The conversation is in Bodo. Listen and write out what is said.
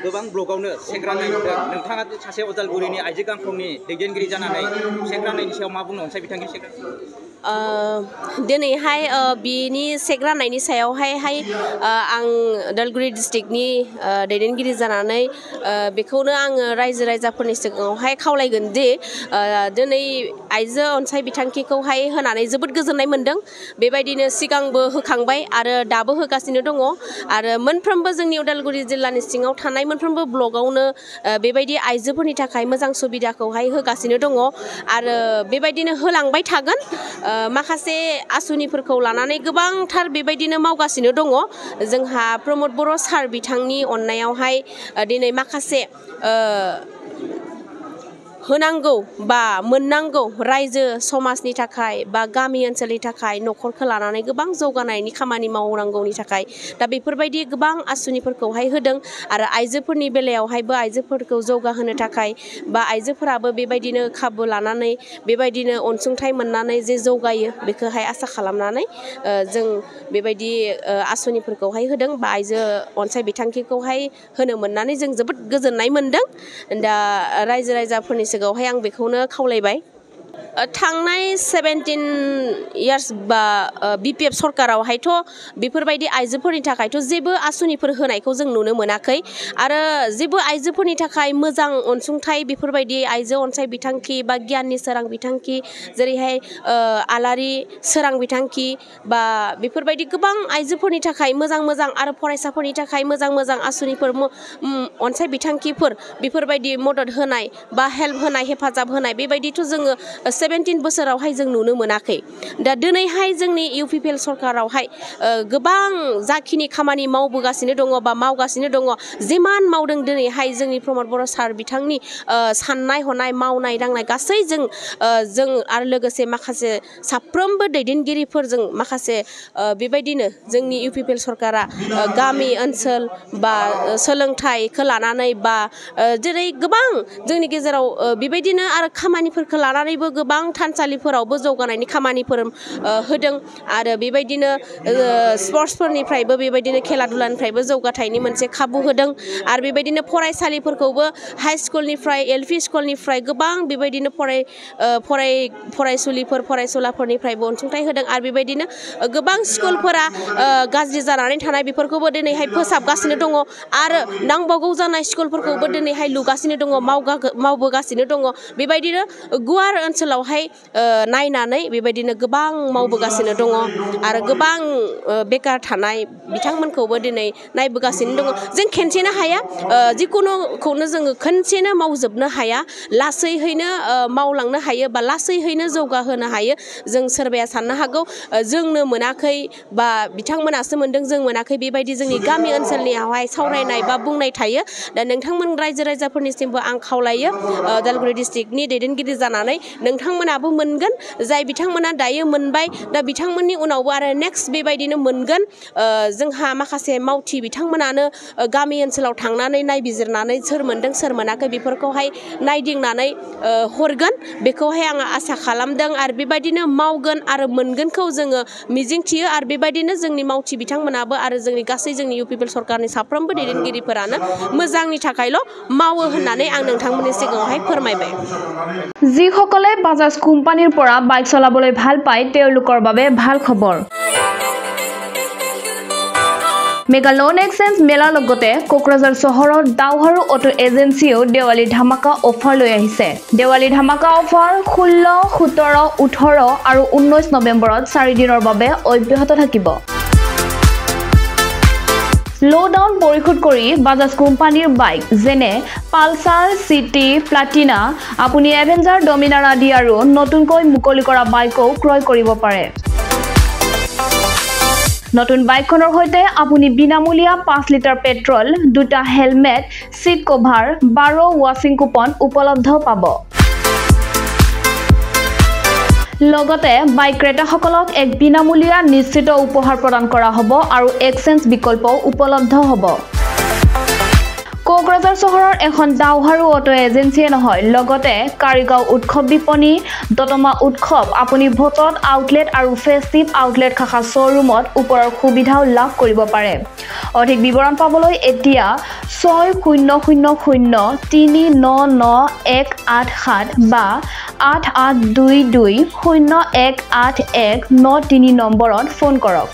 गोबां ब्लगावनो सेक राननाय नुदों नोंथाङा सासे उदालगुरिनि आइजो गांखंनि दैदेनगिरि जानानै सेक राननायनि सायाव मा बुंनो अनसाय बिथांनि सेक दिनैहाय बिनि सेक राननायनि सायावहाय आं उदालगुरि डिस्ट्रिक्टनि दैदेनगिरि जानानै बेखौनो आङो रायजो राजाफोरनि सिगाङावहाय खावलायगोन दि दिनै आइजो अनसाय बिथांखिखौहाय होनानै जोबोद गोजोननाय मोनदों बेबायदिनो सिगांबो होखांबाय आरो दाबो होगासिनो दङ आरो मोनफ्रोमबो जोंनि उदालगुरि जिल्लानि सिङाव थानाय मोनफ्रोमबो ब्लगावनो बेबायदि आइजोफोरनि थाखाय मोजां सुबिदाखौहाय होगासिनो दङ आरो बेबायदिनो होलांबाय थागोन माखासे आसुनिफोरखौ लानानै गोबांथार बेबायदिनो मावगासिनो दङ जोंहा प्रमद बर' सार बिथांनि अननायावहाय दिनै माखासे होनांगौ बा मोननांगौ रायजो समाजनि थाखाय बा गामि ओनसोलनि थाखाय न'खरखौ लानानै गोबां जौगानायनि खामानि मावनांगौनि थाखाय दा बेफोरबायदि गोबां आसुनिफोरखौहाय होदों आरो आइजोफोरनि बेलायावहायबो आइजोफोरखौ जौगाहोनो थाखाय बा आइजोफोराबो बेबायदिनो खाबु लानानै बेबायदिनो अनसुंथाइ मोननानै जे जौगायो बेखौहाय आसा खालामनानै जों बेबायदि आसुनिफोरखौहाय होदों बा आइजो अनसाय बिथांखिखौहाय होनो मोननानै जों जोबोद गोजोननाय मोनदों दा रायजो राजाफोरनि सिगाङावहाय आं बेखौनो खावलायबाय थांनाय 17 इयार्स बा BPF सरकारावहायथ' बेफोरबायदि आइजोफोरनि थाखायथ' जेबो आसुनिफोर होनायखौ जों नुनो मोनाखै आरो जेबो आइजोफोरनि थाखाय मोजां अनसुंथाइ बेफोरबायदि आइजो अनसाय बिथांखि बा गियाननि सोरां बिथांखि जेरैहाय आलारि सोरां बिथांखि बा बेफोरबायदि गोबां आइजोफोरनि थाखाय मोजां मोजां आरो फरायसाफोरनि थाखाय मोजां मोजां आसुनिफोर अनसाय बिथांखिफोर बेफोरबायदि मदद होनाय बा हेल्प होनाय हेफाजाब होनाय बेबायदिथ' जोङो 17 बोसोरावहाय जों नुनो मोनाखै दा दिनैहाय जोंनि UPPL सरकारावहाय गोबां जाखिनि खामानि मावबोगासिनो दङ बा मावगासिनो दङ जिमान मावदों दिनैहाय जोंनि प्रमद बर' सार बिथांनि साननाय हनाय मावनाय दांनाय गासै जों आरो लोगोसे माखासे साफ्रोमबो दैदेनगिरिफोरजों माखासे बेबायदिनो जोंनि UPPL सरकारा गामि ओनसोल बा सोलोंथाइखौ लानानै बा जेरै गोबां जोंनि गेजेराव बेबायदिनो आरो खामानिफोरखौ लानानैबो गोबां थानसालिफोरावबो जौगानायनि खामानिफोर होदों आरो बेबायदिनो स्पर्ट्सफोरनिफ्रायबो बेबायदिनो खेला दुलानिफ्रायबो जौगाथायनि मोनसे खाबु होदों आरो बेबायदिनो फरायसालिफोरखौबो हाइ स्कुलनिफ्राय LP स्कुलनिफ्राय गोबां बेबायदिनो फरायसुलिफोर फरायसुलाफोरनिफ्रायबो अनसुंथाइ होदों आरो बेबायदिनो गोबां स्कुलफोरा गाज्रि जानानै थानाय बेफोरखौबो दिनैहाय फोसाबगासिनो दङ आरो नांबावगौ जानाय स्कुलफोरखौबो दिनैहाय लुगासिनो दङ मावबोगासिनो दङ बेबायदिनो गुवार ओनसोलावहाय नायनानै बेबायदिनो गोबां मावबोगासिनो दङ आरो गोबां बेकार थानाय बिथांमोनखौबो दिनै नायबोगासिनो दङ जों खनसेनो हाया जिखुनुखौनो जोङो खनसेनो मावजोबनो हाया लासैहैनो मावलांनो हायो बा लासैहैनो जौगाहोनो हायो जों सोरबाया साननो हागौ जोंनो मोनाखै बा बिथांमोनासो मोनदों जों मोनाखै बेबायदि जोंनि गामि ओनसोलनियावहाय सावरायनाय बा बुंनाय थायो दा नोंथांमोन रायजो राजाफोरनिसिमबो आं खावलायो उदालगुरि डिस्ट्रिक्टनि दैदेनगिरि जानानै नोंथांमोनाबो मोनगोन जाय बिथांमोना दायो मोनबाय दा बिथांमोननि उनावबो आरो नेक्स्ट बेबायदिनो मोनगोन जोंहा माखासे मावथि बिथांमोनानो गामि ओनसोलाव थांनानै नायबिजिरनानै सोर मोनदों सोर मोनाखै बेफोरखौहाय नायदिंनानै हरगोन बेखौहाय आङो आसा खालामदों आरो बेबायदिनो मावगोन आरो मोनगोनखौ जोङो मिजिंथियो आरो बेबायदिनो जोंनि मावथि बिथांमोनाबो आरो जोंनि गासै जोंनि UPPL सरकारनि साफ्रोमबो दैदेनगिरिफोरानो मोजांनि थाखायल' मावो होननानै आं नोंथांमोननि सिगाङावहाय फोरमायबाय যিসকলে বাজাজ কোম্পানীৰ পৰা বাইক চলাবলৈ ভাল পায় তেওঁলোকৰ বাবে ভাল খবৰ মেগা লোন এক্সচেঞ্জ মেলাৰ লগতে কোকৰাঝাৰ চহৰৰ দাওহাৰু অটো এজেন্সিও দেৱালী ধামাকা অফাৰ লৈ আহিছে দেৱালী ধামাকা অফাৰ 16, 17, 18 আৰু 19 নৱেম্বৰত 4 দিনৰ বাবে অব্যাহত থাকিব লো ডাউন পৰিশোধ কৰি বাজাজ কোম্পানীৰ বাইক যেনে পালসাৰ সিটি প্লাটিনা আপুনি এভেঞ্জাৰ ডমিনাৰ আদি আৰু নতুনকৈ মুকলি কৰা বাইকও ক্ৰয় কৰিব পাৰে নতুন বাইকখনৰ হৈতে আপুনি বিনামূলীয়া 5 লিটাৰ পেট্ৰল 2টা helmet seat cover 12 washing coupon উপলব্ধ পাব লগতে বাইক ক্ৰেতাসকলক এক বিনামূলীয়া নিশ্চিত উপহাৰ প্ৰদান কৰা হ'ব আৰু এক্সচেঞ্জ বিকল্প উপলব্ধ হ'ব কোকৰাঝাৰ কোকৰাঝাৰ চহৰৰ এখন দাওহাৰু অটো এজেন্সিয়ে নহয় লগতে কাৰিগাঁও উৎসৱ বিপণী দতমা উৎসৱ আপুনি ভোটত আউটলেট আৰু ফেষ্টিভ আউটলেট শাখা শ্ব'ৰুমত ওপৰৰ সুবিধাও লাভ কৰিব পাৰে অধিক বিৱৰণ পাবলৈ এতিয়া 6000399187 বা 8822018193 নম্বৰত ফোন কৰক